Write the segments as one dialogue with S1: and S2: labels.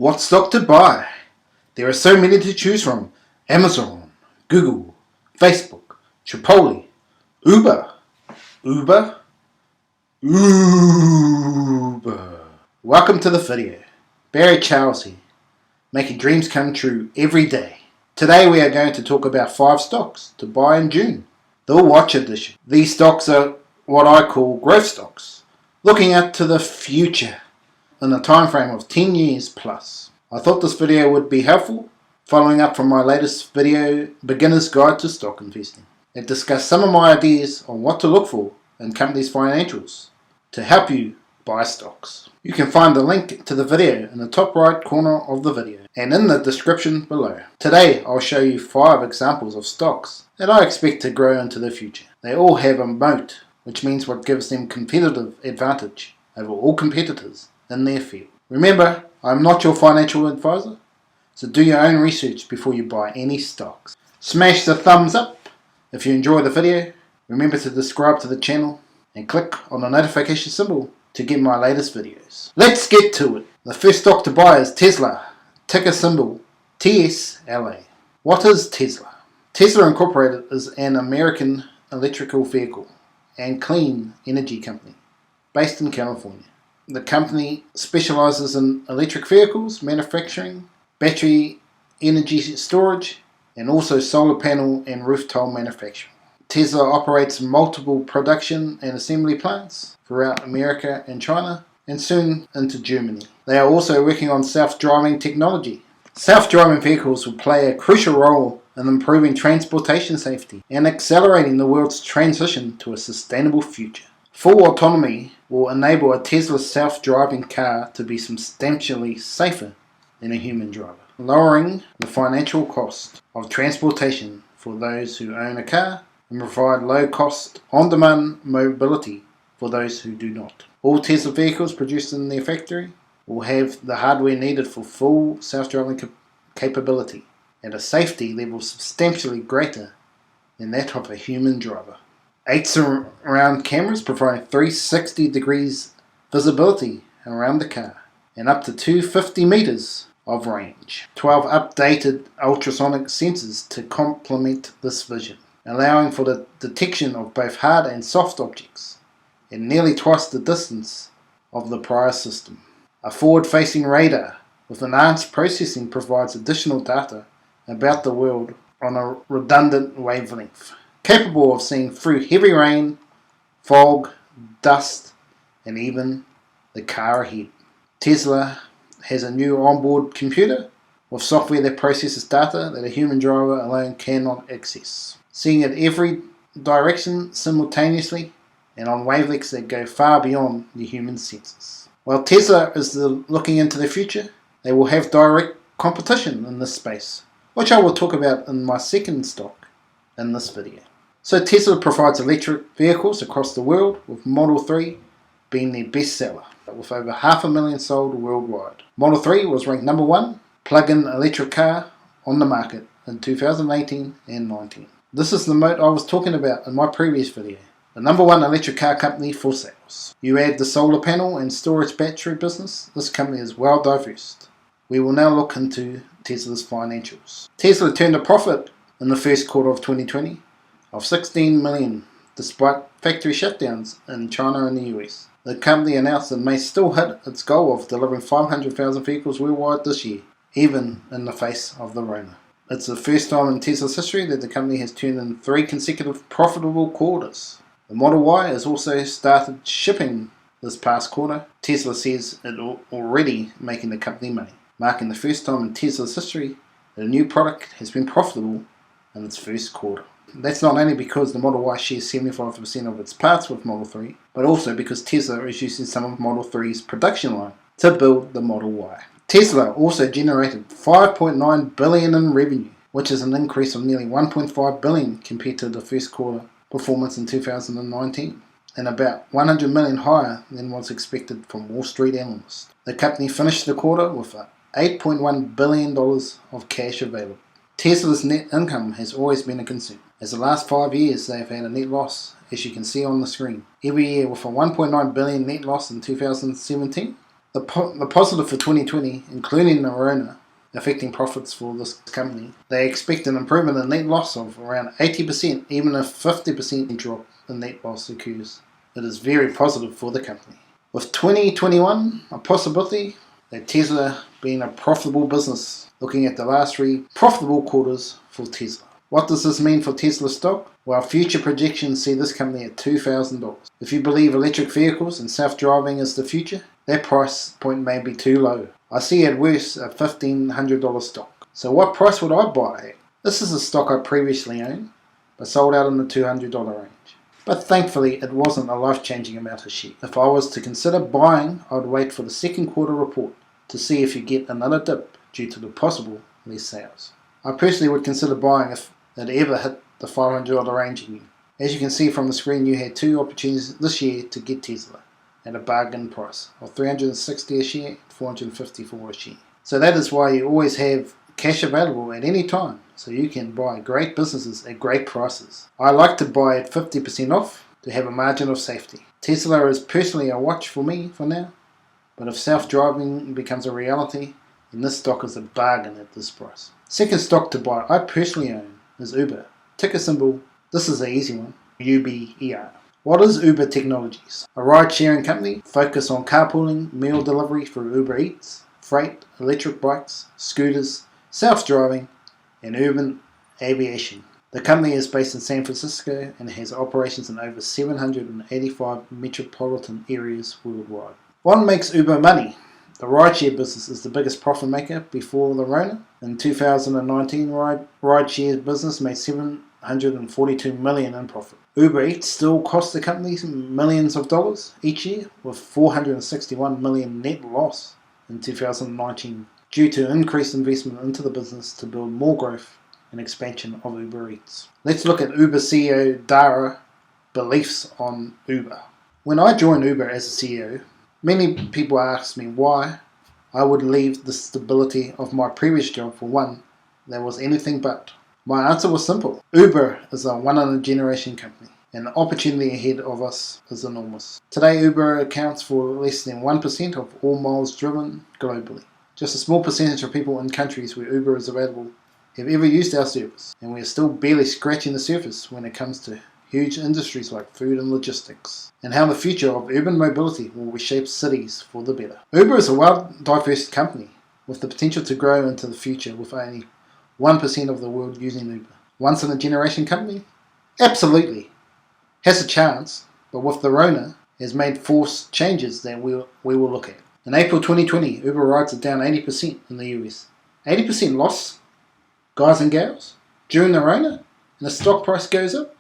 S1: What stock to buy? There are so many to choose from. Amazon, Google, Facebook, Chipotle, Uber. Welcome to the video. Barry Charles here, making dreams come true every day. Today we are going to talk about 5 stocks to buy in June, the watch edition. These stocks are what I call growth stocks, looking out to the future in a time frame of 10 years plus. I thought this video would be helpful, following up from my latest video, Beginner's Guide to Stock Investing. It discussed some of my ideas on what to look for in companies' financials to help you buy stocks. You can find the link to the video in the top right corner of the video and in the description below. Today I'll show you 5 examples of stocks that I expect to grow into the future. They all have a moat, which means what gives them competitive advantage over all competitors in their field. Remember, I'm not your financial advisor, so do your own research before you buy any stocks. Smash the thumbs up if you enjoy the video. Remember to subscribe to the channel and click on the notification symbol to get my latest videos. Let's get to it. The first stock to buy is Tesla, ticker symbol TSLA. What is Tesla? Tesla Incorporated is an American electrical vehicle and clean energy company based in California. The company specializes in electric vehicles, manufacturing, battery energy storage, and also solar panel and roof tile manufacturing. Tesla operates multiple production and assembly plants throughout America and China, and soon into Germany. They are also working on self-driving technology. Self-driving vehicles will play a crucial role in improving transportation safety and accelerating the world's transition to a sustainable future. Full autonomy will enable a Tesla self-driving car to be substantially safer than a human driver, lowering the financial cost of transportation for those who own a car and provide low-cost, on-demand mobility for those who do not. All Tesla vehicles produced in their factory will have the hardware needed for full self-driving capability at a safety level substantially greater than that of a human driver. 8 surround cameras providing 360 degrees visibility around the car and up to 250 meters of range. 12 updated ultrasonic sensors to complement this vision, allowing for the detection of both hard and soft objects at nearly twice the distance of the prior system. A forward-facing radar with enhanced processing provides additional data about the world on a redundant wavelength, capable of seeing through heavy rain, fog, dust, and even the car ahead. Tesla has a new onboard computer with software that processes data that a human driver alone cannot access, seeing it every direction simultaneously and on wavelengths that go far beyond the human senses. While Tesla is looking into the future, they will have direct competition in this space, which I will talk about in my second stock in this video. So Tesla provides electric vehicles across the world, with Model 3 being their best seller, with over 500,000 sold worldwide. Model 3 was ranked number 1 plug-in electric car on the market in 2018 and 19. This is the moat I was talking about in my previous video. The number 1 electric car company for sales. You add the solar panel and storage battery business, this company is well diverse. We will now look into Tesla's financials. Tesla turned a profit in the first quarter of 2020 of $16 million, despite factory shutdowns in China and the US. The company announced it may still hit its goal of delivering 500,000 vehicles worldwide this year, even in the face of the Rona. It's the first time in Tesla's history that the company has turned in 3 consecutive profitable quarters. The Model Y has also started shipping this past quarter. Tesla says it already making the company money, marking the first time in Tesla's history that a new product has been profitable in its first quarter. That's not only because the Model Y shares 75% of its parts with Model 3, but also because Tesla is using some of Model 3's production line to build the Model Y. Tesla also generated $5.9 billion in revenue, which is an increase of nearly $1.5 billion compared to the first quarter performance in 2019, and about $100 million higher than was expected from Wall Street analysts. The company finished the quarter with $8.1 billion of cash available. Tesla's net income has always been a concern, as the last 5 years they have had a net loss, as you can see on the screen. Every year with a $1.9 billion net loss in 2017, The positive for 2020, including the Rona, affecting profits for this company, they expect an improvement in net loss of around 80%, even if 50% drop in net loss occurs. It is very positive for the company. With 2021 a possibility that Tesla being a profitable business, looking at the last 3 profitable quarters for Tesla. What does this mean for Tesla stock? Well, future projections see this company at $2,000. If you believe electric vehicles and self-driving is the future, that price point may be too low. I see at worst a $1,500 stock. So what price would I buy at? This is a stock I previously owned, but sold out in the $200 range. But thankfully it wasn't a life-changing amount of share. If I was to consider buying, I would wait for the second quarter report to see if you get another dip due to the possible less sales. I personally would consider buying if it ever hit the $500 range again. As you can see from the screen, you had 2 opportunities this year to get Tesla at a bargain price of $360 a share and $454 a share. So that is why you always have cash available at any time, so you can buy great businesses at great prices. I like to buy at 50% off to have a margin of safety. Tesla is personally a watch for me for now, but if self-driving becomes a reality, then this stock is a bargain at this price. Second stock to buy I personally own is Uber. Ticker symbol, this is an easy one, UBER. What is Uber Technologies? A ride-sharing company focused on carpooling, meal delivery through Uber Eats, freight, electric bikes, scooters, self-driving, and urban aviation. The company is based in San Francisco and has operations in over 785 metropolitan areas worldwide. What makes Uber money? The rideshare business is the biggest profit maker before the Rona. In 2019, rideshare business made $742 million in profit. Uber Eats still costs the company millions of dollars each year, with $461 million net loss in 2019 due to increased investment into the business to build more growth and expansion of Uber Eats. Let's look at Uber CEO Dara beliefs on Uber. When I joined Uber as a CEO, many people asked me why I would leave the stability of my previous job for one that was anything but. My answer was simple. Uber is a one-in-a-generation company, and the opportunity ahead of us is enormous. Today, Uber accounts for less than 1% of all miles driven globally. Just a small percentage of people in countries where Uber is available have ever used our service, and we are still barely scratching the surface when it comes to huge industries like food and logistics, and how the future of urban mobility will reshape cities for the better. Uber is a well-diverse company with the potential to grow into the future with only 1% of the world using Uber. Once in a generation company? Absolutely. Has a chance, but with the Rona, has made forced changes that we will look at. In April 2020, Uber rides are down 80% in the US. 80% loss, guys and gals, during the Rona, and the stock price goes up?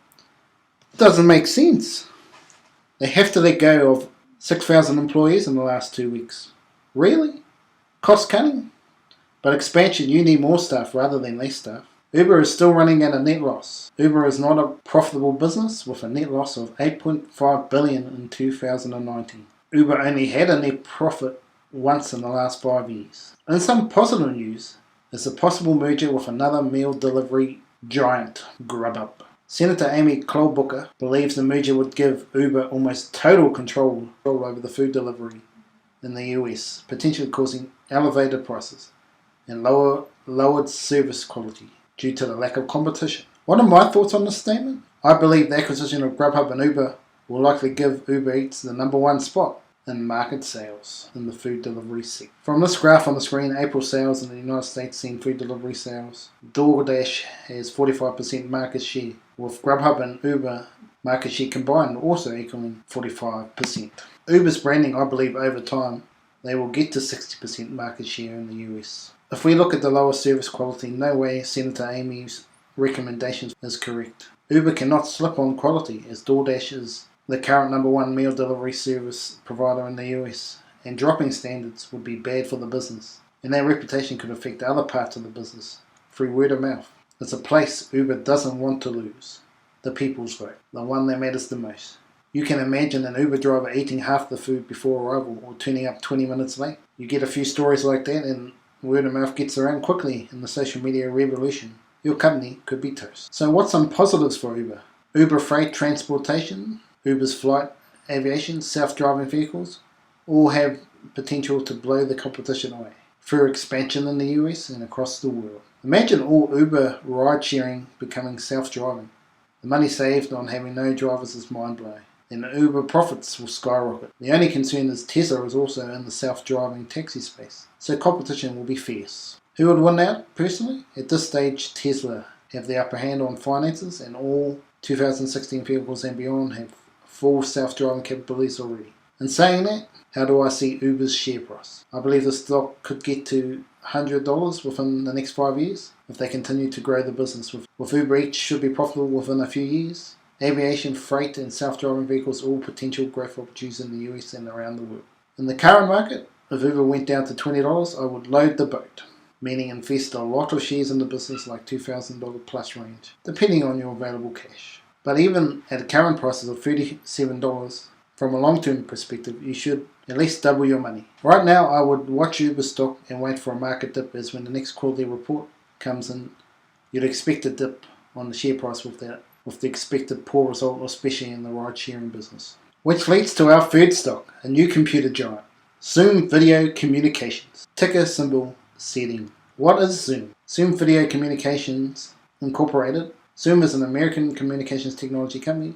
S1: Doesn't make sense. They have to let go of 6,000 employees in the last 2 weeks. Really? Cost cutting? But expansion, you need more staff rather than less staff. Uber is still running at a net loss. Uber is not a profitable business with a net loss of $8.5 billion in 2019. Uber only had a net profit once in the last 5 years. And some positive news is a possible merger with another meal delivery giant, Grubhub. Senator Amy Klobuchar believes the merger would give Uber almost total control over the food delivery in the US, potentially causing elevated prices and lowered service quality due to the lack of competition. What are my thoughts on this statement? I believe the acquisition of Grubhub and Uber will likely give Uber Eats the #1 spot in market sales in the food delivery sector. From this graph on the screen, April sales in the United States seen food delivery sales. DoorDash has 45% market share, with Grubhub and Uber market share combined also equaling 45%. Uber's branding, I believe over time, they will get to 60% market share in the US. If we look at the lower service quality, no way Senator Amy's recommendations is correct. Uber cannot slip on quality, as DoorDash is the current #1 meal delivery service provider in the US, and dropping standards would be bad for the business, and their reputation could affect other parts of the business through word of mouth. It's a place Uber doesn't want to lose, the people's vote, the one that matters the most. You can imagine an Uber driver eating half the food before arrival or turning up 20 minutes late. You get a few stories like that and word of mouth gets around quickly in the social media revolution. Your company could be toast. So what's some positives for Uber? Uber Freight Transportation, Uber's flight, aviation, self-driving vehicles all have potential to blow the competition away through expansion in the US and across the world. Imagine all Uber ride-sharing becoming self-driving. The money saved on having no drivers is mind-blowing. Then Uber profits will skyrocket. The only concern is Tesla is also in the self-driving taxi space, so competition will be fierce. Who would win out, personally? At this stage, Tesla have the upper hand on finances, and all 2016 vehicles and beyond have full self-driving capabilities already. In saying that, how do I see Uber's share price? I believe the stock could get to $100 within the next 5 years if they continue to grow the business. With Uber Eats should be profitable within a few years. Aviation, freight and self-driving vehicles all potential growth opportunities in the US and around the world. In the current market, if Uber went down to $20, I would load the boat, meaning invest a lot of shares in the business like $2,000 plus range, depending on your available cash. But even at current prices of $37, from a long-term perspective, you should at least double your money. Right now, I would watch Uber stock and wait for a market dip, as when the next quarterly report comes in, you'd expect a dip on the share price with the expected poor result, especially in the ride-sharing business. Which leads to our third stock, a new computer giant, Zoom Video Communications, ticker symbol ZM. What is Zoom? Zoom Video Communications Incorporated. Zoom is an American communications technology company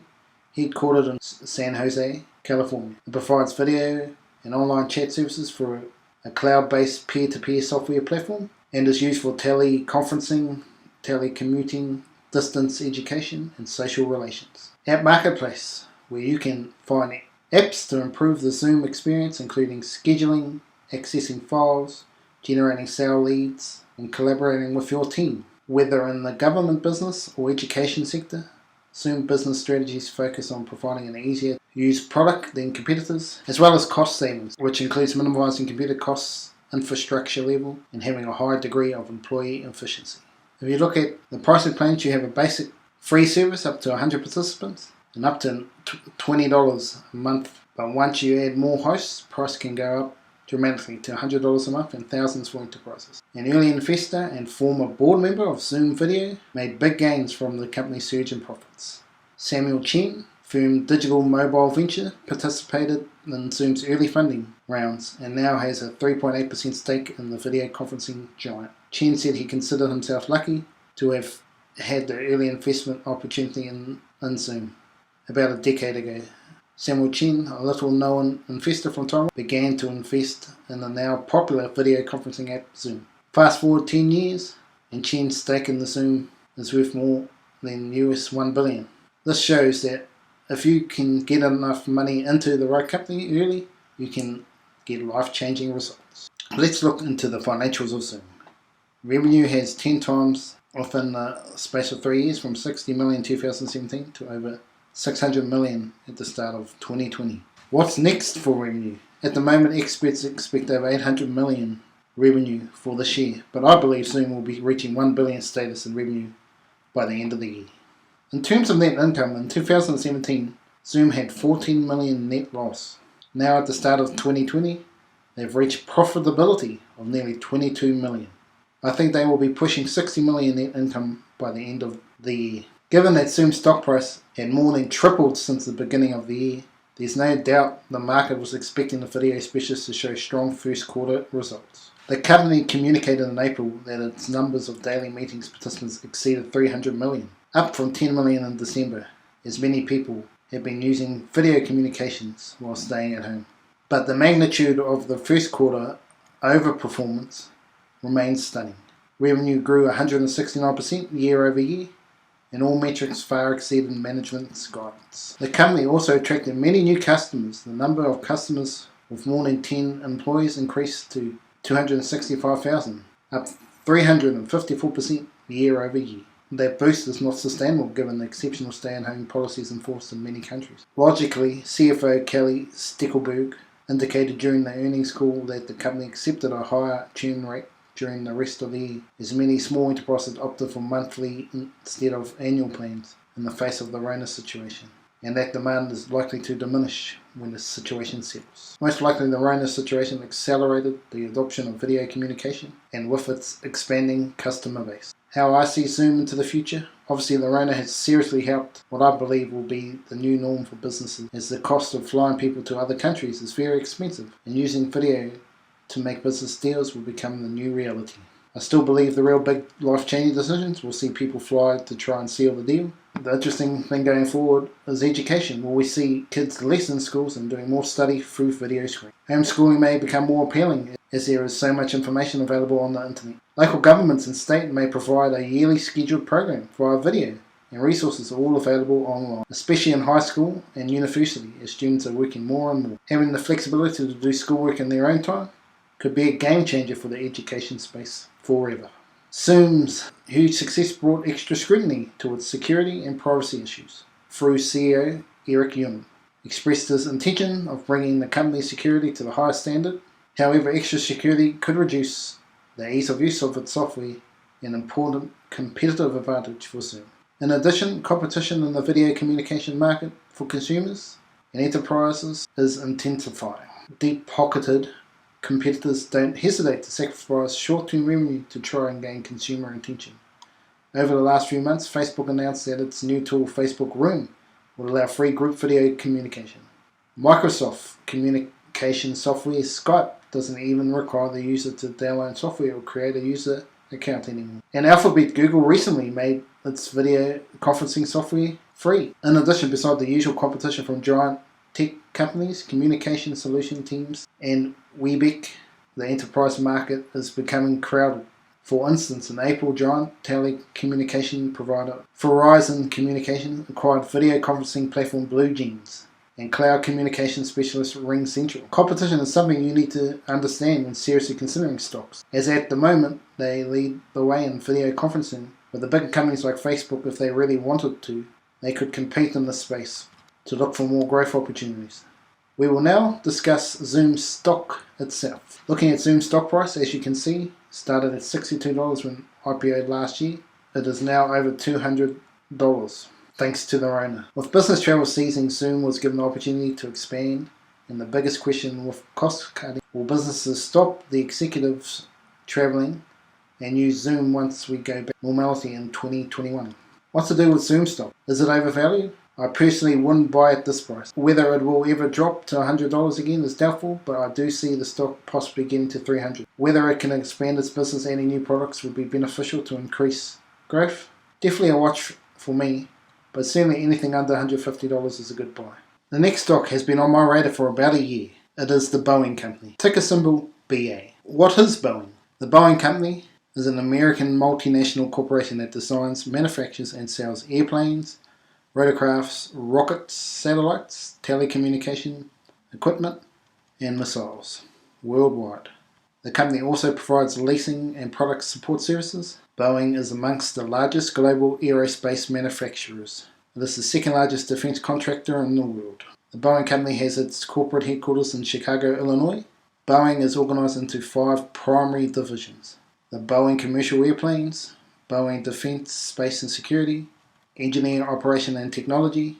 S1: headquartered in San Jose, California. It provides video and online chat services for a cloud-based peer-to-peer software platform and is used for teleconferencing, telecommuting, distance education and social relations. App Marketplace, where you can find apps to improve the Zoom experience, including scheduling, accessing files, generating sales leads, and collaborating with your team. Whether in the government business or education sector, Zoom business strategies focus on providing an easier to use product than competitors, as well as cost savings, which includes minimizing computer costs, infrastructure level, and having a high degree of employee efficiency. If you look at the pricing plans, you have a basic free service up to 100 participants and up to $20 a month. But once you add more hosts, price can go up dramatically to $100 a month and thousands for enterprises. An early investor and former board member of Zoom Video made big gains from the company's surge in profits. Samuel Chen, firm Digital Mobile Venture, participated in Zoom's early funding rounds and now has a 3.8% stake in the video conferencing giant. Chen said he considered himself lucky to have had the early investment opportunity in Zoom about a decade ago. Samuel Chen, a little-known investor from Taiwan, began to invest in the now popular video conferencing app Zoom. Fast forward 10 years, and Chen's stake in the Zoom is worth more than US $1 billion. This shows that if you can get enough money into the right company early, you can get life-changing results. Let's look into the financials of Zoom. Revenue has 10 times within the space of 3 years, from $60 million in 2017 to over $600 million at the start of 2020. What's next for revenue? At the moment, experts expect over $800 million revenue for this year, but I believe Zoom will be reaching $1 billion status in revenue by the end of the year. In terms of net income, in 2017, Zoom had $14 million net loss. Now at the start of 2020, they've reached profitability of nearly $22 million. I think they will be pushing $60 million net income by the end of the year. Given that Zoom's stock price had more than tripled since the beginning of the year, there's no doubt the market was expecting the video specialists to show strong first quarter results. The company communicated in April that its numbers of daily meetings participants exceeded 300 million, up from 10 million in December, as many people have been using video communications while staying at home. But the magnitude of the first quarter overperformance remains stunning. Revenue grew 169% year over year, and all metrics far exceeded management's guidance. The company also attracted many new customers. The number of customers with more than 10 employees increased to 265,000, up 354% year over year. That boost is not sustainable given the exceptional stay-at-home policies enforced in many countries. Logically, CFO Kelly Steckelberg indicated during the earnings call that the company accepted a higher churn rate during the rest of the year, as many small enterprises opted for monthly instead of annual plans in the face of the Rona situation, and that demand is likely to diminish when the situation settles. Most likely the Rona situation accelerated the adoption of video communication and with its expanding customer base. How I see Zoom into the future. Obviously, the Rona has seriously helped what I believe will be the new norm for businesses, as the cost of flying people to other countries is very expensive, and using video to make business deals will become the new reality. I still believe the real big life-changing decisions will see people fly to try and seal the deal. The interesting thing going forward is education. Will we see kids less in schools and doing more study through video screens? Homeschooling may become more appealing as there is so much information available on the internet. Local governments and state may provide a yearly scheduled program via video, and resources are all available online, especially in high school and university as students are working more and more. Having the flexibility to do schoolwork in their own time could be a game changer for the education space forever. Zoom's huge success brought extra scrutiny to its security and privacy issues through CEO Eric Yuan expressed his intention of bringing the company's security to the highest standard. However, extra security could reduce the ease of use of its software, an important competitive advantage for Zoom. In addition, competition in the video communication market for consumers and enterprises is intensifying. Deep-pocketed competitors don't hesitate to sacrifice short-term revenue to try and gain consumer attention. Over the last few months, Facebook announced that its new tool, Facebook Room, will allow free group video communication. Microsoft communication software Skype doesn't even require the user to download software or create a user account anymore. And Alphabet Google recently made its video conferencing software free. In addition, beside the usual competition from giant tech companies, communication solution teams, and Webeck, the enterprise market is becoming crowded. For instance, in April, giant telecommunication provider Verizon Communications acquired video conferencing platform BlueJeans and cloud communication specialist RingCentral. Competition is something you need to understand when seriously considering stocks, as at the moment they lead the way in video conferencing. With the bigger companies like Facebook, if they really wanted to, they could compete in this space to look for more growth opportunities. We will now discuss Zoom's stock itself. Looking at Zoom's stock price, as you can see, started at $62 when IPO'd last year. It is now over $200. Thanks to the Rona. With business travel ceasing, Zoom was given the opportunity to expand, and the biggest question with cost cutting, will businesses stop the executives traveling and use Zoom once we go back to normality in 2021? What to do with Zoom stock? Is it overvalued? I personally wouldn't buy at this price. Whether it will ever drop to $100 again is doubtful, but I do see the stock possibly getting to $300. Whether it can expand its business, adding new products would be beneficial to increase growth. Definitely a watch for me, but certainly anything under $150 is a good buy. The next stock has been on my radar for about a year. It is the Boeing company. Ticker symbol BA. What is Boeing? The Boeing company is an American multinational corporation that designs, manufactures and sells airplanes, rotorcrafts, rockets, satellites, telecommunication equipment and missiles worldwide. The company also provides leasing and product support services. Boeing is amongst the largest global aerospace manufacturers. It is the second largest defense contractor in the world. The Boeing company has its corporate headquarters in Chicago, Illinois. Boeing is organized into 5 primary divisions: the Boeing Commercial Airplanes, Boeing Defense, Space and Security, Engineering, Operation and Technology,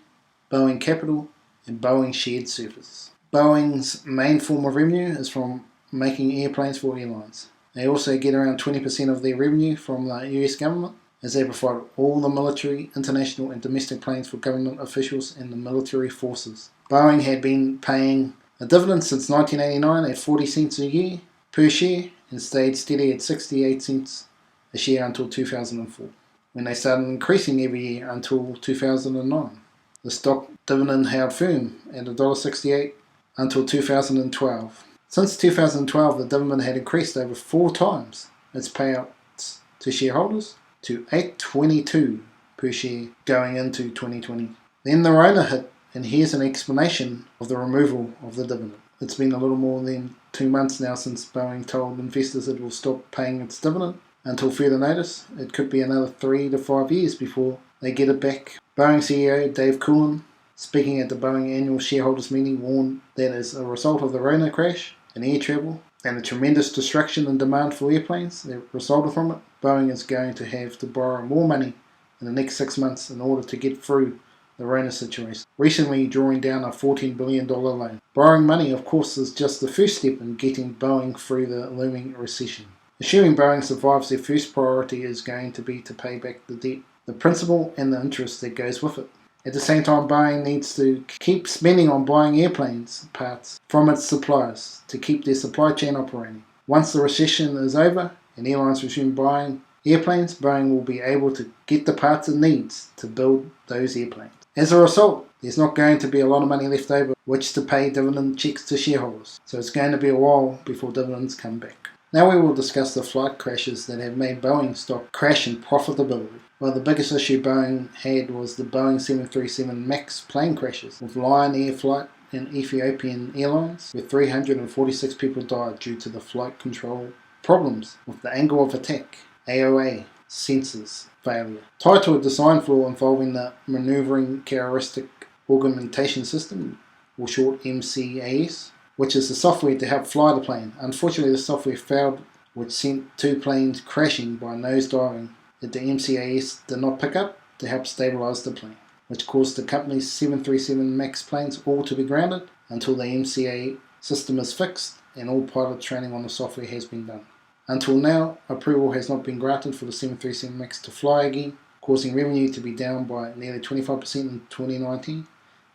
S1: Boeing Capital, and Boeing Shared Services. Boeing's main form of revenue is from making airplanes for airlines. They also get around 20% of their revenue from the US government, as they provide all the military, international and domestic planes for government officials and the military forces. Boeing had been paying a dividend since 1989 at 40 cents a year per share and stayed steady at 68 cents a share until 2004, when they started increasing every year until 2009. The stock dividend held firm at $1.68 until 2012. Since 2012, the dividend had increased over 4 times its payouts to shareholders to $8.22 per share going into 2020. Then the Rona hit, and here's an explanation of the removal of the dividend. It's been a little more than 2 months now since Boeing told investors it will stop paying its dividend. Until further notice, it could be another 3 to 5 years before they get it back. Boeing CEO Dave Coulin, speaking at the Boeing annual shareholders meeting, warned that as a result of the Rona crash in air travel and the tremendous destruction and demand for airplanes that resulted from it, Boeing is going to have to borrow more money in the next 6 months in order to get through the Rona situation, recently drawing down a $14 billion loan. Borrowing money, of course, is just the first step in getting Boeing through the looming recession. Assuming Boeing survives, their first priority is going to be to pay back the debt, the principal and the interest that goes with it. At the same time, Boeing needs to keep spending on buying airplanes parts from its suppliers to keep their supply chain operating. Once the recession is over and airlines resume buying airplanes, Boeing will be able to get the parts it needs to build those airplanes. As a result, there's not going to be a lot of money left over which to pay dividend checks to shareholders, so it's going to be a while before dividends come back. Now we will discuss the flight crashes that have made Boeing stock crash in profitability. Well, the biggest issue Boeing had was the Boeing 737 MAX plane crashes with Lion Air Flight and Ethiopian Airlines, where 346 people died due to the flight control problems with the angle of attack, AOA, sensors failure. Tied to a design flaw involving the Maneuvering Characteristic Augmentation System, or short MCAS, which is the software to help fly the plane. Unfortunately, the software failed, which sent two planes crashing by nosediving that the MCAS did not pick up to help stabilize the plane, which caused the company's 737 MAX planes all to be grounded until the MCA system is fixed and all pilot training on the software has been done. Until now, approval has not been granted for the 737 MAX to fly again, causing revenue to be down by nearly 25% in 2019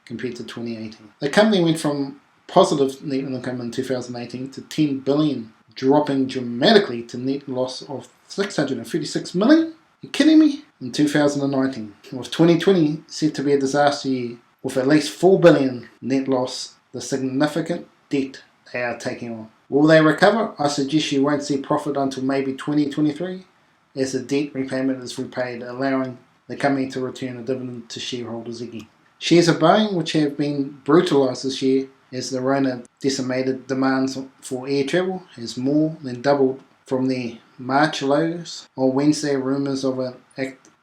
S1: compared to 2018. The company went from positive net income in 2018 to 10 billion, dropping dramatically to net loss of 636 million. You kidding me? In 2019, with 2020 set to be a disaster year, with at least 4 billion net loss, the significant debt they are taking on. Will they recover? I suggest you won't see profit until maybe 2023, as the debt repayment is repaid, allowing the company to return a dividend to shareholders again. Shares of Boeing, which have been brutalised this year as the Rona decimated demands for air travel, has more than doubled from their March lows. On Wednesday, rumours of an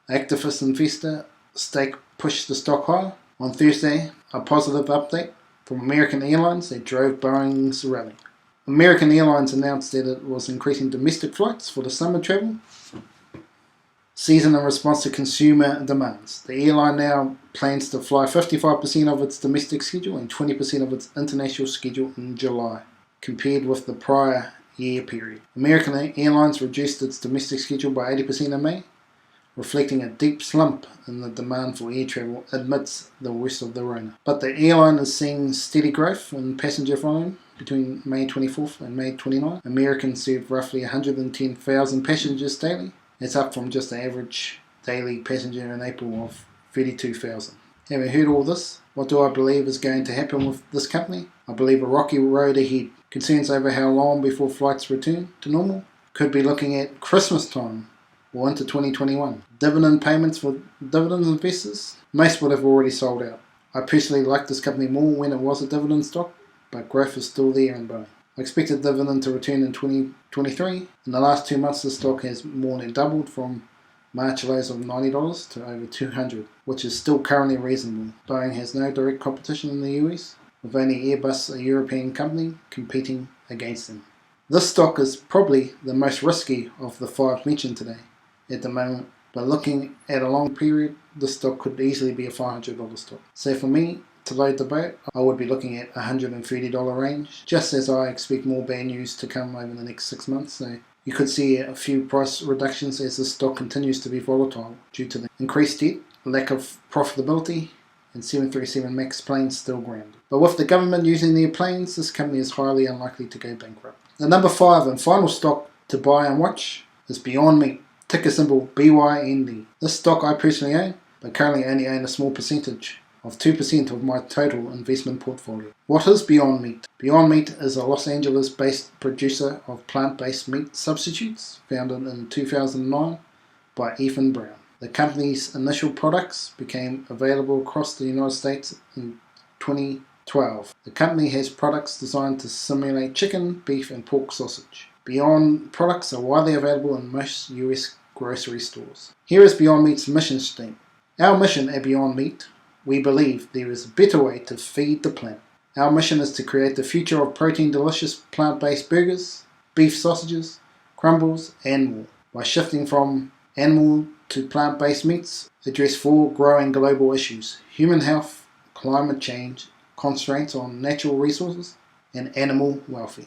S1: activist investor stake pushed the stock higher. On Thursday, a positive update from American Airlines that drove Boeing's rally. American Airlines announced that it was increasing domestic flights for the summer travel season in response to consumer demands. The airline now plans to fly 55% of its domestic schedule and 20% of its international schedule in July, compared with the prior year period. American Airlines reduced its domestic schedule by 80% in May, reflecting a deep slump in the demand for air travel amidst the worst of the Rona. But the airline is seeing steady growth in passenger volume between May 24th and May 29th. American served roughly 110,000 passengers daily. It's up from just the average daily passenger in April of 32,000. Having heard all this, what do I believe is going to happen with this company? I believe a rocky road ahead. Concerns over how long before flights return to normal? Could be looking at Christmas time or into 2021. Dividend payments for dividend investors? Most would have already sold out. I personally like this company more when it was a dividend stock, but growth is still there in Boeing. I expect a dividend to return in 2023. In the last 2 months, the stock has more than doubled from March lows of $90 to over $200, which is still currently reasonable. Boeing has no direct competition in the US, with only Airbus, a European company, competing against them. This stock is probably the most risky of the 5 mentioned today at the moment, but looking at a long period, this stock could easily be a $500 stock. So for me, to load the boat, I would be looking at $130 range, just as I expect more bad news to come over the next 6 months. So you could see a few price reductions as the stock continues to be volatile due to the increased debt, lack of profitability, and 737 MAX planes still grounded. But with the government using their planes, this company is highly unlikely to go bankrupt. The number 5 and final stock to buy and watch is Beyond Meat, ticker symbol BYND. This stock I personally own, but currently only own a small percentage of 2% of my total investment portfolio. What is Beyond Meat? Beyond Meat is a Los Angeles-based producer of plant-based meat substitutes, founded in 2009 by Ethan Brown. The company's initial products became available across the United States in 2012. The company has products designed to simulate chicken, beef, and pork sausage. Beyond products are widely available in most US grocery stores. Here is Beyond Meat's mission statement. Our mission at Beyond Meat: we believe there is a better way to feed the planet. Our mission is to create the future of protein delicious plant-based burgers, beef sausages, crumbles, and more. By shifting from animal to plant-based meats, address 4 growing global issues: human health, climate change, constraints on natural resources, and animal welfare.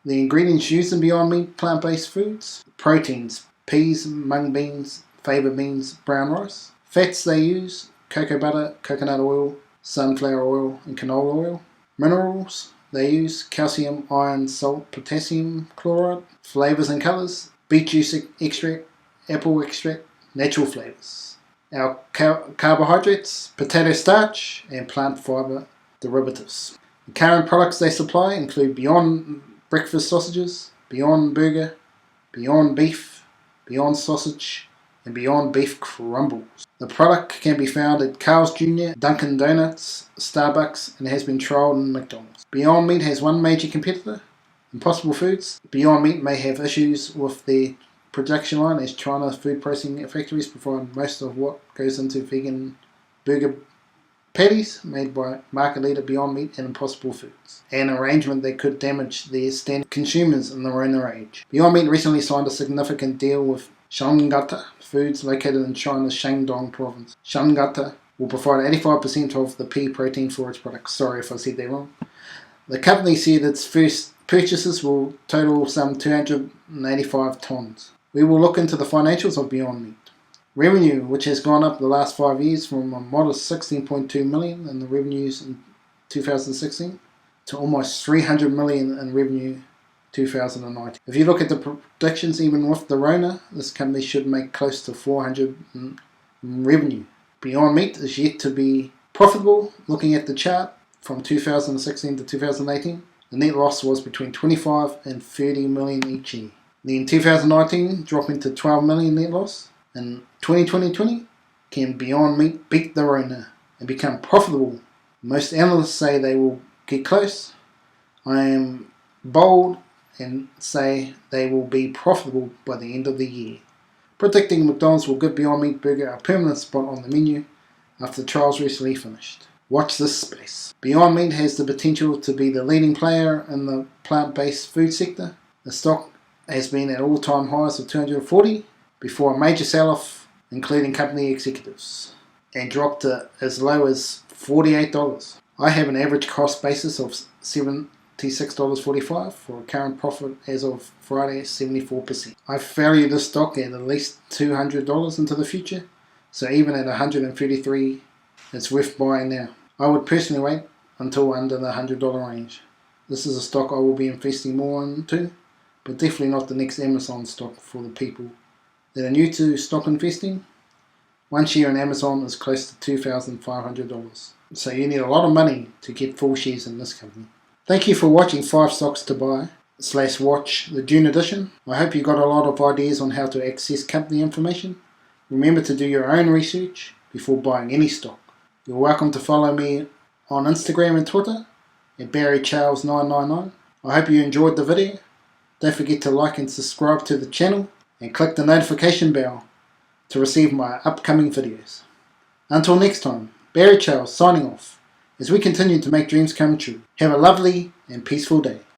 S1: The ingredients used in Beyond Meat plant-based foods: proteins, peas, mung beans, fava beans, brown rice. Fats they use: cocoa butter, coconut oil, sunflower oil, and canola oil. Minerals they use: calcium, iron, salt, potassium chloride. Flavors and colors: beet juice extract, apple extract, natural flavors. Our carbohydrates: potato starch and plant fiber derivatives. The current products they supply include Beyond Breakfast Sausages, Beyond Burger, Beyond Beef, Beyond Sausage, and Beyond Beef Crumbles. The product can be found at Carl's Jr., Dunkin' Donuts, Starbucks, and has been trialled in McDonald's. Beyond Meat has one major competitor, Impossible Foods. Beyond Meat may have issues with their production line, as China food processing factories provide most of what goes into vegan burger patties made by market leader Beyond Meat and Impossible Foods, an arrangement that could damage their standard consumers in their own age. Beyond Meat recently signed a significant deal with Shangata Foods, located in China's Shandong province. Shangata will provide 85% of the pea protein for its products. Sorry if I said that wrong. The company said its first purchases will total some 285 tons. We will look into the financials of Beyond Meat. Revenue, which has gone up the last 5 years from a modest 16.2 million in the revenues in 2016 to almost 300 million in revenue 2019. If you look at the predictions, even with the Rona, this company should make close to 400 in revenue. Beyond Meat is yet to be profitable. Looking at the chart from 2016 to 2018, the net loss was between 25 and 30 million each year. Then in 2019, dropping to 12 million net loss. In 2020, can Beyond Meat beat the Rona and become profitable? Most analysts say they will get close. I am bold and say they will be profitable by the end of the year, predicting McDonald's will give Beyond Meat Burger a permanent spot on the menu after the trials recently finished. Watch this space. Beyond Meat has the potential to be the leading player in the plant-based food sector. The stock has been at all-time highs of 240 before a major sell-off, including company executives, and dropped to as low as $48. I have an average cost basis of $76.45 for a current profit as of Friday 74%. I value this stock at least $200 into the future, so even at $133, it's worth buying now. I would personally wait until under the $100 range. This is a stock I will be investing more into, but definitely not the next Amazon stock for the people that are new to stock investing. One share in Amazon is close to $2,500, so you need a lot of money to get full shares in this company. Thank you for watching 5 Stocks to Buy / Watch the June edition. I hope you got a lot of ideas on how to access company information. Remember to do your own research before buying any stock. You're welcome to follow me on Instagram and Twitter at BarryCharles999. I hope you enjoyed the video. Don't forget to like and subscribe to the channel and click the notification bell to receive my upcoming videos. Until next time, Barry Charles signing off as we continue to make dreams come true. Have a lovely and peaceful day.